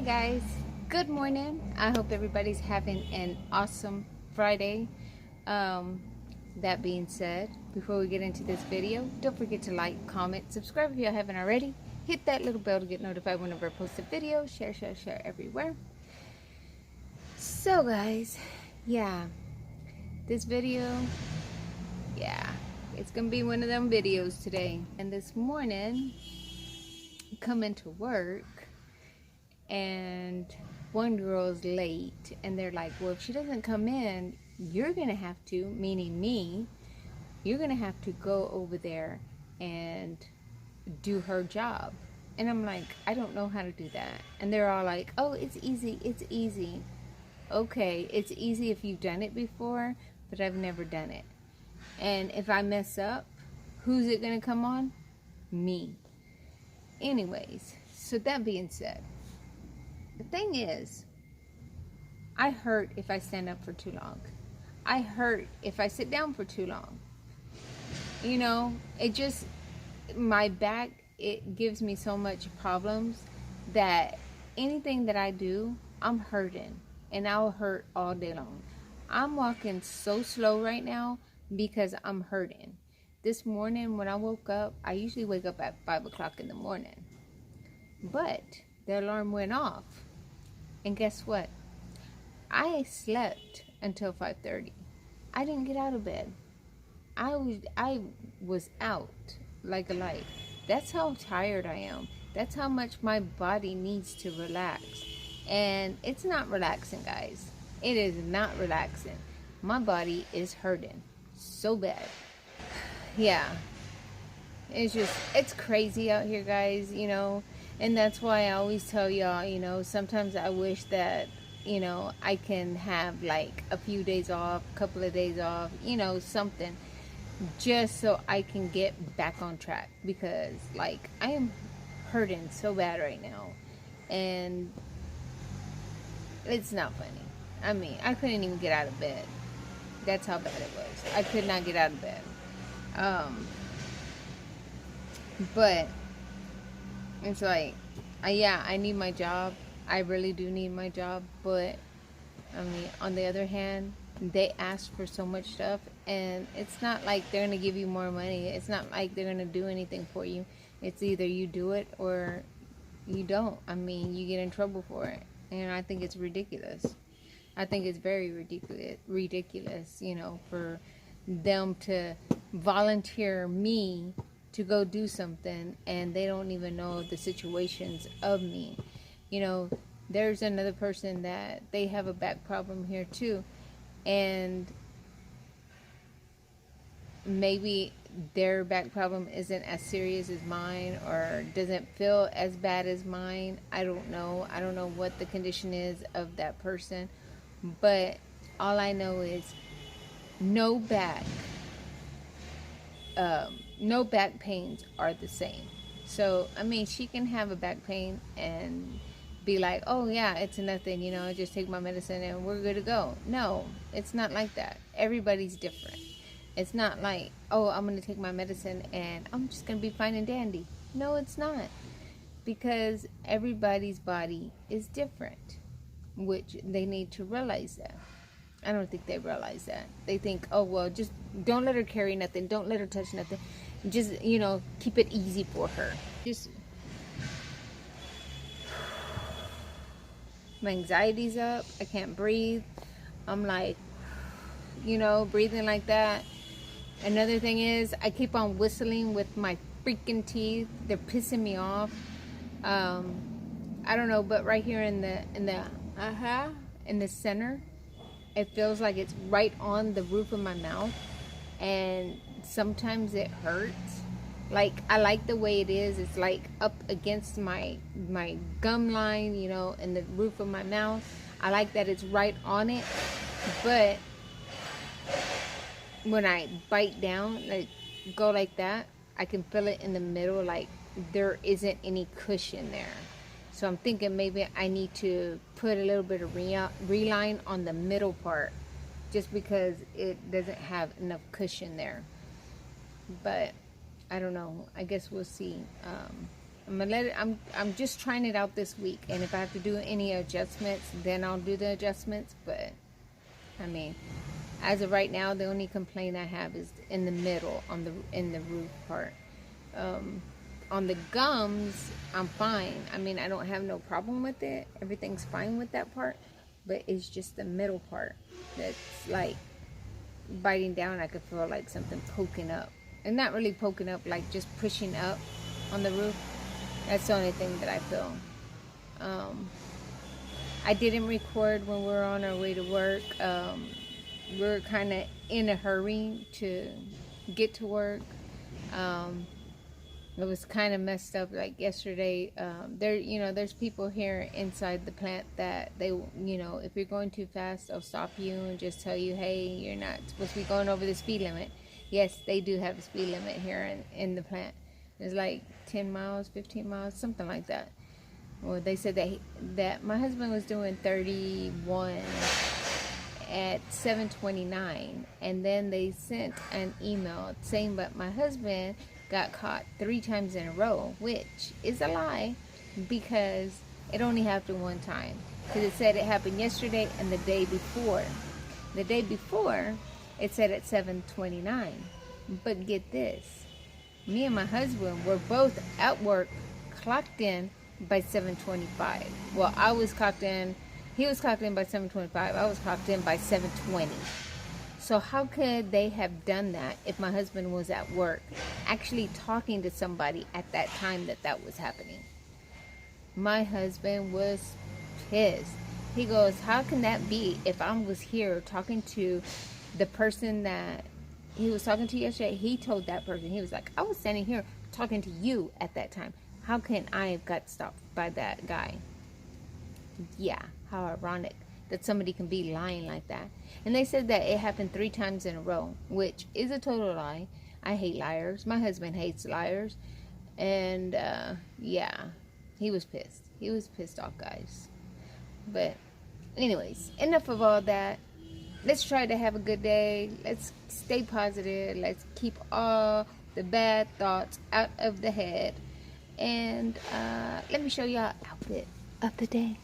Hey guys, good morning. I hope everybody's having an awesome Friday. Um, that being said, before we get into this video, don't forget to like, comment, subscribe if you haven't already. Hit that little bell to get notified whenever I post a video. Share everywhere. So guys, yeah, this video, yeah, it's gonna be one of them videos today. And this morning, coming to work, and one girl's late, and they're like, well, if she doesn't come in, you're gonna have to, meaning me, you're gonna have to go over there and do her job. And I'm like, I don't know how to do that. And they're all like, oh, it's easy. Okay, it's easy if you've done it before, but I've never done it. And if I mess up, who's it gonna come on? Me. Anyways, so that being said, the thing is, I hurt if I stand up for too long. I hurt if I sit down for too long. You know, my back, it gives me so much problems that anything that I do, I'm hurting. And I'll hurt all day long. I'm walking so slow right now because I'm hurting. This morning when I woke up, I usually wake up at 5 o'clock in the morning. But the alarm went off. And guess what? I slept until 5:30. I didn't get out of bed. I was out like a light. That's how tired I am. That's how much my body needs to relax. And it's not relaxing, guys. It is not relaxing. My body is hurting so bad. Yeah. It's crazy out here, guys, you know. And that's why I always tell y'all, you know, sometimes I wish that, you know, I can have like a few days off, a couple of days off, you know, something, just so I can get back on track, because like I am hurting so bad right now, and it's not funny. I mean, I couldn't even get out of bed. That's how bad it was. I could not get out of bed. But it's like, yeah, I need my job. I really do need my job. But, I mean, on the other hand, they ask for so much stuff. And it's not like they're going to give you more money. It's not like they're going to do anything for you. It's either you do it or you don't. I mean, you get in trouble for it. And I think it's ridiculous. I think it's very ridiculous, you know, for them to volunteer me to go do something, and they don't even know the situations of me. You know, there's another person that they have a back problem here too, and maybe their back problem isn't as serious as mine, or doesn't feel as bad as mine. I don't know what the condition is of that person, but all I know is no back pains are the same. So, I mean, she can have a back pain and be like, oh yeah, it's nothing, you know, I just take my medicine and we're good to go. No, it's not like that. Everybody's different. It's not like, oh, I'm going to take my medicine and I'm just going to be fine and dandy. No, it's not. Because everybody's body is different, which they need to realize that. I don't think they realize that. They think, oh, well, just don't let her carry nothing. Don't let her touch nothing. Just, you know, keep it easy for her. Just, my anxiety's up. I can't breathe. I'm like, you know, breathing like that. Another thing is, I keep on whistling with my freaking teeth. They're pissing me off. I don't know, but right here in the center, it feels like it's right on the roof of my mouth, and sometimes it hurts. Like, I like the way it is. It's like up against my gum line, you know, in the roof of my mouth. I like that it's right on it, but when I bite down, like go like that, I can feel it in the middle, like there isn't any cushion there. So I'm thinking maybe I need to put a little bit of Reline on the middle part, just because it doesn't have enough cushion there. But I don't know. I guess we'll see. I'm gonna let it. I'm just trying it out this week, and if I have to do any adjustments, then I'll do the adjustments. But I mean, as of right now, the only complaint I have is in the middle, in the roof part. On the gums, I'm fine. I mean, I don't have no problem with it. Everything's fine with that part, but it's just the middle part that's like biting down. I could feel like something poking up, and not really poking up, like just pushing up on the roof. That's the only thing that I feel. I didn't record when we were on our way to work. We're kind of in a hurry to get to work. It was kind of messed up. Like yesterday, there's people here inside the plant that they, if you're going too fast, they'll stop you and just tell you, hey, you're not supposed to be going over the speed limit. Yes, they do have a speed limit here in the plant. It's like 10 miles, 15 miles, something like that. Well, they said that my husband was doing 31 at 7:29, and then they sent an email saying that my husband got caught 3 times in a row, which is a lie because it only happened one time. Because it said it happened yesterday and the day before. The day before, it said at 7:29. But get this, me and my husband were both at work, clocked in by 7:25. Well, I was clocked in, he was clocked in by 7:25, I was clocked in by 7:20. So how could they have done that if my husband was at work actually talking to somebody at that time that was happening? My husband was pissed. He goes, how can that be if I was here talking to the person that he was talking to yesterday? He told that person, he was like, I was standing here talking to you at that time. How can I have got stopped by that guy? Yeah, how ironic that somebody can be lying like that. And they said that it happened 3 times in a row, which is a total lie. I hate liars. My husband hates liars. And yeah, he was pissed. He was pissed off, guys. But anyways, enough of all that. Let's try to have a good day. Let's stay positive. Let's keep all the bad thoughts out of the head. And let me show you our outfit of the day.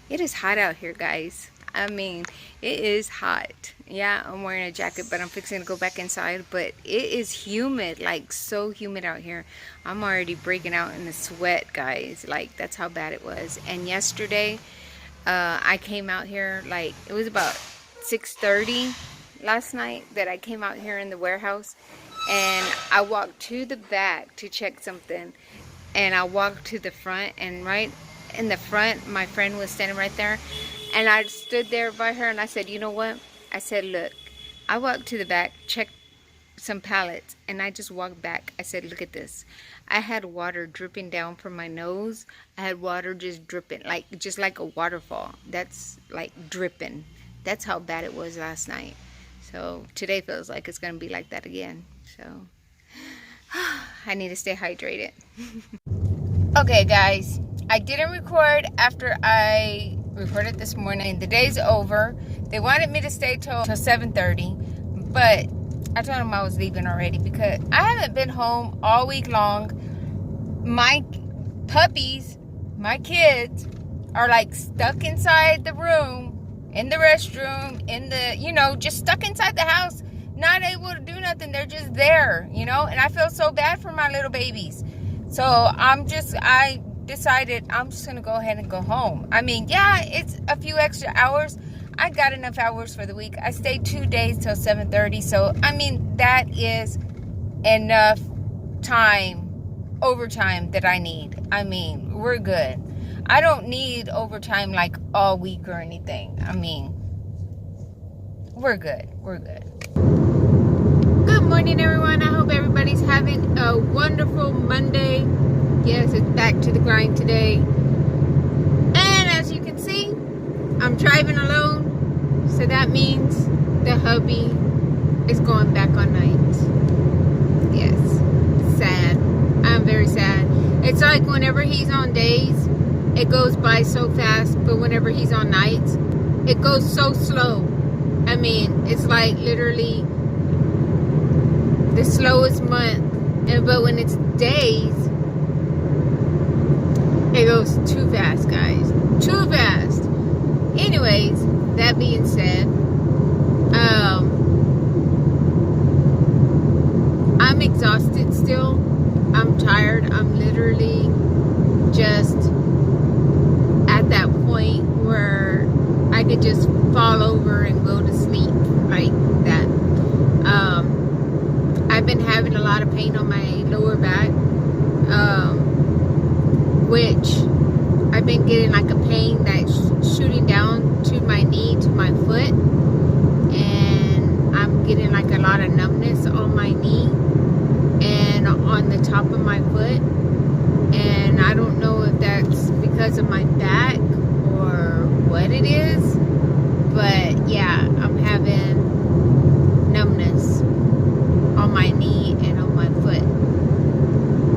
It is hot out here, guys. I mean, it is hot. Yeah, I'm wearing a jacket, but I'm fixing to go back inside. But it is humid, like so humid out here. I'm already breaking out in the sweat, guys. Like, that's how bad it was. And yesterday, I came out here, like, it was about 6:30 last night that I came out here in the warehouse. And I walked to the back to check something. And I walked to the front, and right in the front, my friend was standing right there, and I stood there by her, and I said, you know what? I said, look, I walked to the back, checked some pallets, and I just walked back. I said, look at this. I had water dripping down from my nose. I had water just dripping, just like a waterfall. That's like dripping. That's how bad it was last night. So today feels like it's gonna be like that again. So I need to stay hydrated. Okay, guys, I didn't record after I recorded this morning. The day's over. They wanted me to stay till 7:30, but I told them I was leaving already because I haven't been home all week long. My puppies, my kids, are like stuck inside the room, in the restroom, in the, just stuck inside the house, not able to do nothing. They're just there, and I feel so bad for my little babies. So I decided I'm just gonna go ahead and go home. I mean, yeah, it's a few extra hours. I got enough hours for the week. I stayed 2 days till 7:30. So I mean, that is enough time, overtime that I need. I mean, we're good. I don't need overtime like all week or anything. I mean, we're good. We're good. Good morning, everyone. I hope everybody's having a wonderful Monday. Yes, it's back to the grind today. And as you can see, I'm driving alone. So that means the hubby is going back on nights. Yes. Sad. I'm very sad. It's like whenever he's on days, it goes by so fast, but whenever he's on nights, it goes so slow. I mean, it's like literally the slowest month. But when it's days, it goes too fast, guys. Too fast. Anyways, that being said, I'm exhausted still. I'm tired. I'm literally just at that point where I could just fall over and go to sleep like that. I've been having a lot of pain on my lower back, which I've been getting like a pain that's shooting down to my knee, to my foot, and I'm getting like a lot of numbness on my knee and on the top of my foot, and I don't know if that's because of my back or what it is, but yeah, I'm having numbness on my knee and on my foot,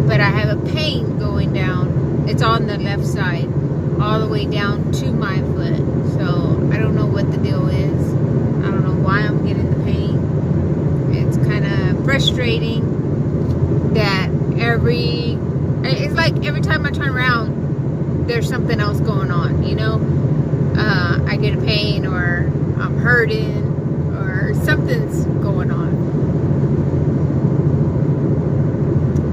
but I have a pain going down. It's on the left side all the way down to my foot, so I don't know what the deal is. I don't know why I'm getting the pain. It's kind of frustrating that it's like every time I turn around there's something else going on, you know. I get a pain, or I'm hurting, or something's going on.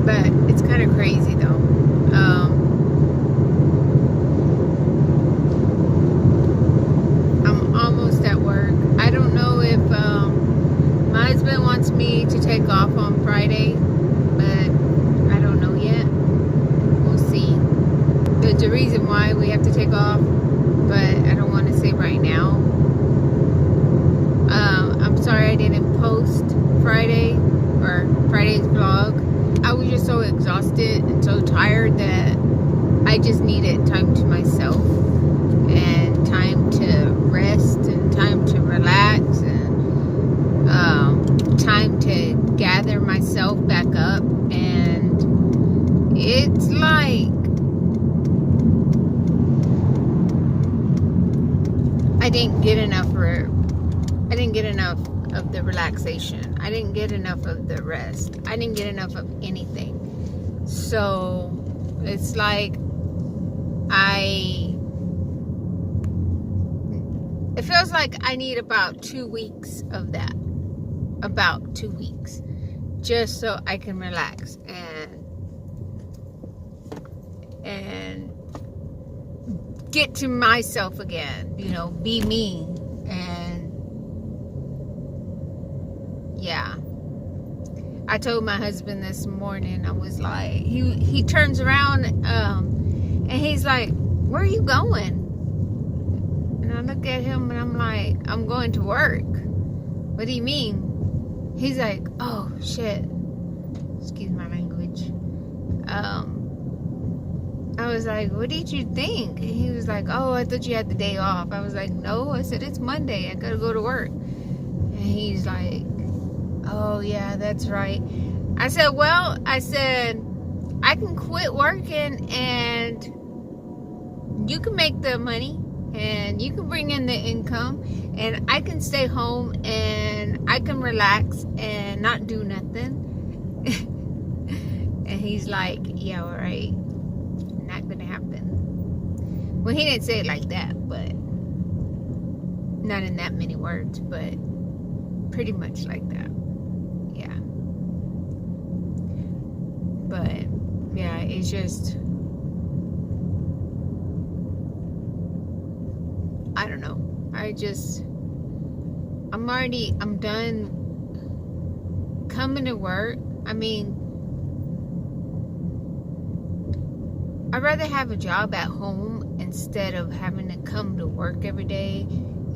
But it's kind of crazy though. I'm almost at work. I don't know if my husband wants me to take off on Friday, but I don't know yet. We'll see. There's a reason why we have to take off, but I don't want to say right now. I'm sorry I didn't post Friday or Friday's vlog. I was just so exhausted and so tired that I just needed time to myself and time to rest and time to relax and time to gather myself back up. And it's like I didn't get enough of the relaxation. I didn't get enough of the rest. I didn't get enough of anything. So it's like it feels like I need about 2 weeks of that. About 2 weeks. Just so I can relax and get to myself again, you know, be me. And yeah, I told my husband this morning, I was like, he turns around and he's like, where are you going? And I look at him and I'm like, I'm going to work. What do you mean? He's like, oh shit, excuse my language. I was like, what did you think? And he was like, oh, I thought you had the day off. I was like, no. I said, it's Monday. I gotta go to work. And he's like, oh, yeah, that's right. I said, well, I can quit working and you can make the money and you can bring in the income and I can stay home and I can relax and not do nothing. And he's like, yeah, all right. Not gonna happen. Well, he didn't say it like that, but not in that many words, but pretty much like that. Yeah. But yeah, it's just, I don't know. I'm done coming to work. I mean, I'd rather have a job at home instead of having to come to work every day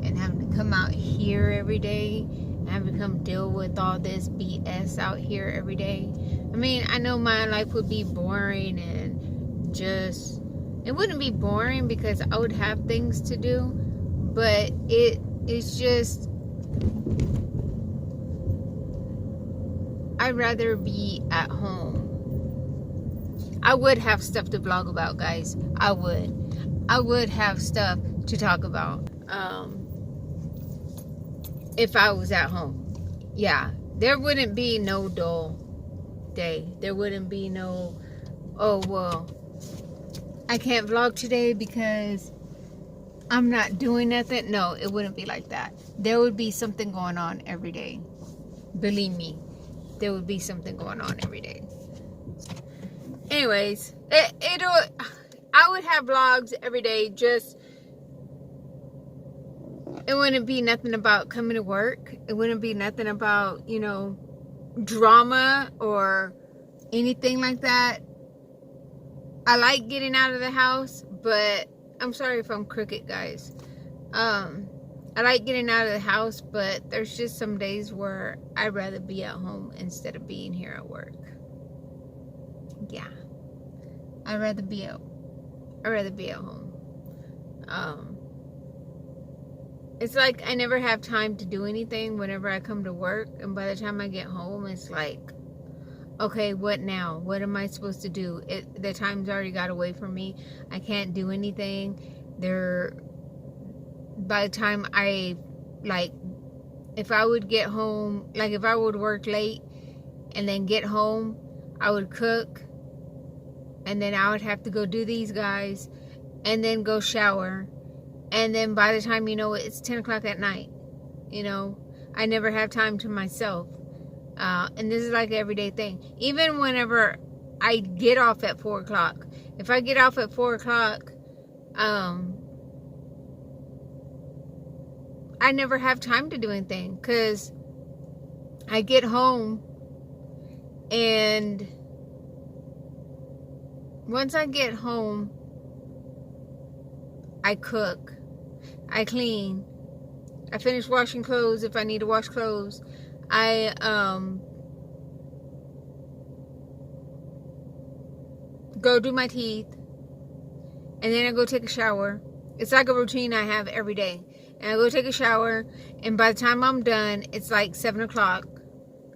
and having to come out here every day and having to come deal with all this BS out here every day. I mean, I know my life would be boring and just, it wouldn't be boring because I would have things to do, but it's just, I'd rather be at home. I would have stuff to vlog about, guys. I would have stuff to talk about if I was at home. Yeah, there wouldn't be no dull day. There wouldn't be no, oh, well, I can't vlog today because I'm not doing nothing. No, it wouldn't be like that. There would be something going on every day. Believe me, there would be something going on every day. Anyways, I would have vlogs every day. Just, it wouldn't be nothing about coming to work. It wouldn't be nothing about, you know, drama or anything like that. I like getting out of the house, but I'm sorry if I'm crooked, guys. I like getting out of the house, but there's just some days where I'd rather be at home instead of being here at work. Yeah, I'd rather be at home. It's like I never have time to do anything whenever I come to work, and by the time I get home, it's like, okay, what now? What am I supposed to do? The time's already got away from me. I can't do anything. By the time if I would get home, like if I would work late and then get home, I would cook, and then I would have to go do these guys, and then go shower, and then by the time you know it, it's 10 o'clock at night. You know, I never have time to myself. And this is like an everyday thing. Even whenever I get off at 4 o'clock. If I get off at 4 o'clock, I never have time to do anything. Because I get home, and once I get home, I cook. I clean. I finish washing clothes if I need to wash clothes. I go do my teeth, and then I go take a shower. It's like a routine I have every day. And I go take a shower, and by the time I'm done, it's like 7 o'clock.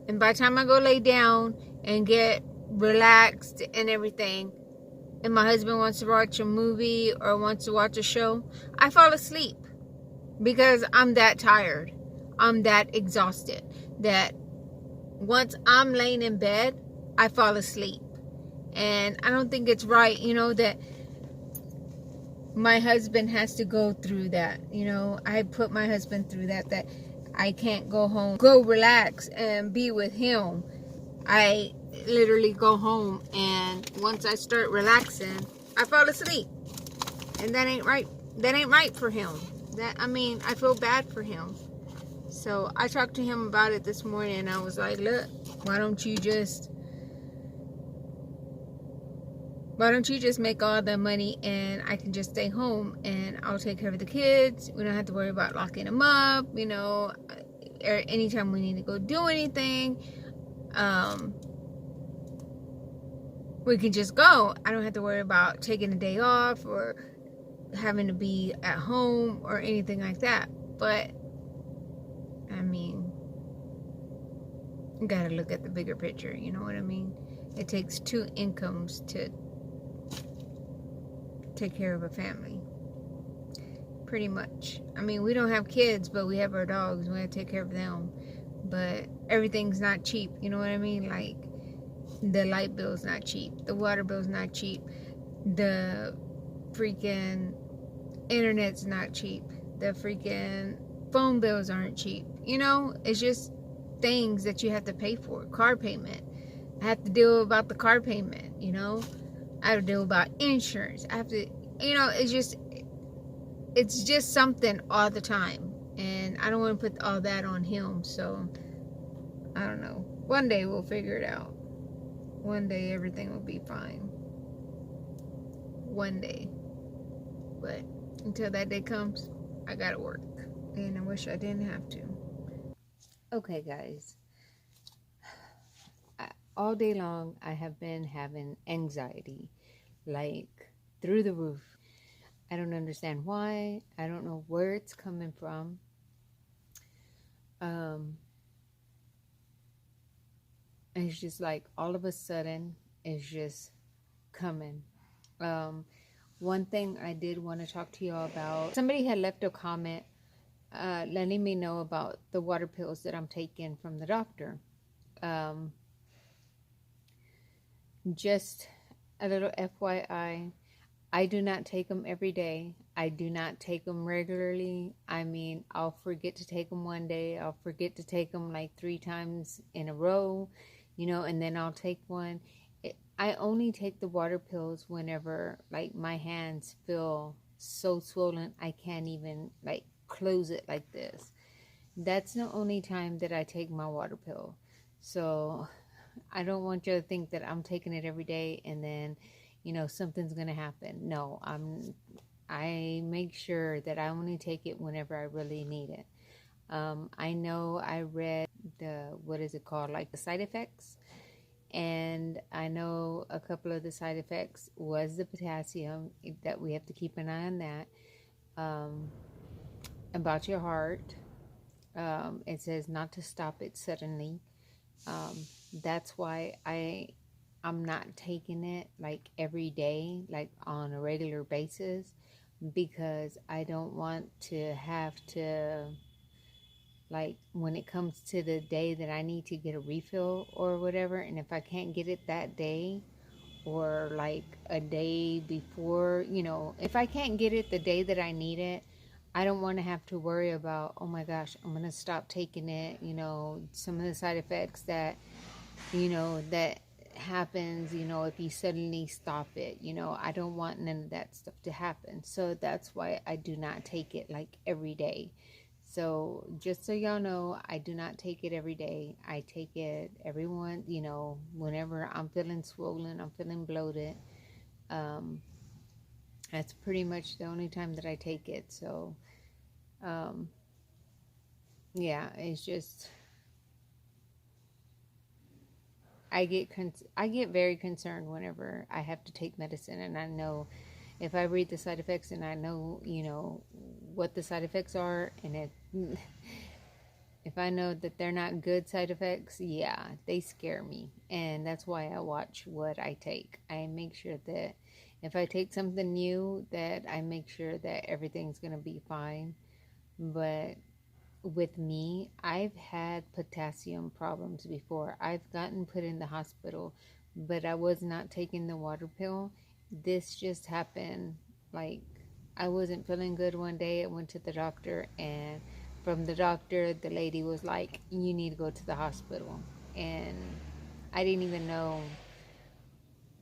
And by the time I go lay down and get relaxed and everything, and my husband wants to watch a movie or wants to watch a show, I fall asleep because I'm that tired. I'm that exhausted that once I'm laying in bed, I fall asleep. And I don't think it's right, you know, that my husband has to go through that. You know, I put my husband through that I can't go home, go relax and be with him. I literally go home, and once I start relaxing, I fall asleep. And that ain't right. That ain't right for him. I feel bad for him. So I talked to him about it this morning, and I was like, look, why don't you just make all the money, and I can just stay home, and I'll take care of the kids. We don't have to worry about locking them up, you know, anytime we need to go do anything, we can just go. I don't have to worry about taking a day off or having to be at home or anything like that. But I mean, you gotta look at the bigger picture, you know what I mean? It takes 2 incomes to take care of a family, pretty much. I mean, we don't have kids, but we have our dogs. We have to take care of them. But everything's not cheap, you know what I mean? Like, the light bill's not cheap, the water bill's not cheap, the freaking internet's not cheap, the freaking phone bills aren't cheap. You know, it's just things that you have to pay for. Car payment, I have to deal about the car payment, you know. I have to deal about insurance. I have to, you know, it's just something all the time. And I don't want to put all that on him. So, I don't know. One day we'll figure it out. One day everything will be fine. One day. But until that day comes, I gotta work. And I wish I didn't have to. Okay, guys. All day long, I have been having anxiety, like through the roof. I don't understand why. I don't know where it's coming from. It's just like all of a sudden it's just coming. One thing I did want to talk to y'all about, somebody had left a comment letting me know about the water pills that I'm taking from the doctor. Just a little FYI, I do not take them every day. I do not take them regularly. I mean, I'll forget to take them one day. I'll forget to take them like 3 times in a row, and then I'll take one. I only take the water pills whenever like my hands feel so swollen I can't even like close it like this. That's the only time that I take my water pill. So I don't want you to think that I'm taking it every day and then, something's going to happen. No, I make sure that I only take it whenever I really need it. I know I read what is it called? Like the side effects. And I know a couple of the side effects was the potassium, that we have to keep an eye on that. About your heart, it says not to stop it suddenly. That's why I'm not taking it like every day, like on a regular basis, because I don't want to have to, like when it comes to the day that I need to get a refill or whatever, and if I can't get it that day or like a day before, if I can't get it the day that I need it, I don't want to have to worry about, oh my gosh, I'm going to stop taking it, some of the side effects that, that happens, if you suddenly stop it, I don't want none of that stuff to happen. So that's why I do not take it like every day. So just so y'all know, I do not take it every day. I take it every one, whenever I'm feeling swollen, I'm feeling bloated. That's pretty much the only time that I take it. So, yeah, it's just, I get very concerned whenever I have to take medicine, and I know if I read the side effects and I know, what the side effects are, and if I know that they're not good side effects, yeah, they scare me. And that's why I watch what I take. I make sure that if I take something new, that I make sure that everything's going to be fine. But with me, I've had potassium problems before. I've gotten put in the hospital, but I was not taking the water pill. This just happened, like, I wasn't feeling good one day. I went to the doctor, and from the doctor, the lady was like, you need to go to the hospital. And I didn't even know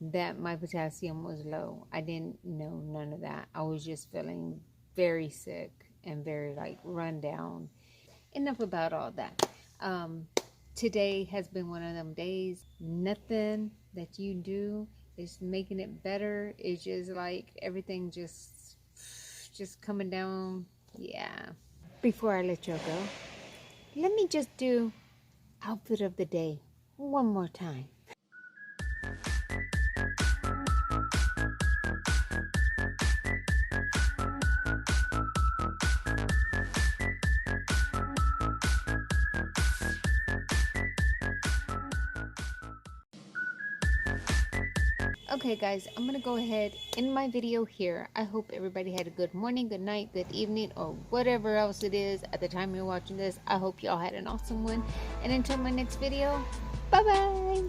that my potassium was low. I didn't know none of that. I was just feeling very sick and very like run down. Enough about all that. Today has been one of them days. Nothing that you do is making it better. It's just like everything just coming down. Yeah. Before I let you go, let me just do outfit of the day one more time. Okay guys, I'm gonna go ahead in my video here. I hope everybody had a good morning, good night, good evening, or whatever else it is at the time you're watching this. I hope y'all had an awesome one, and until my next video, bye bye.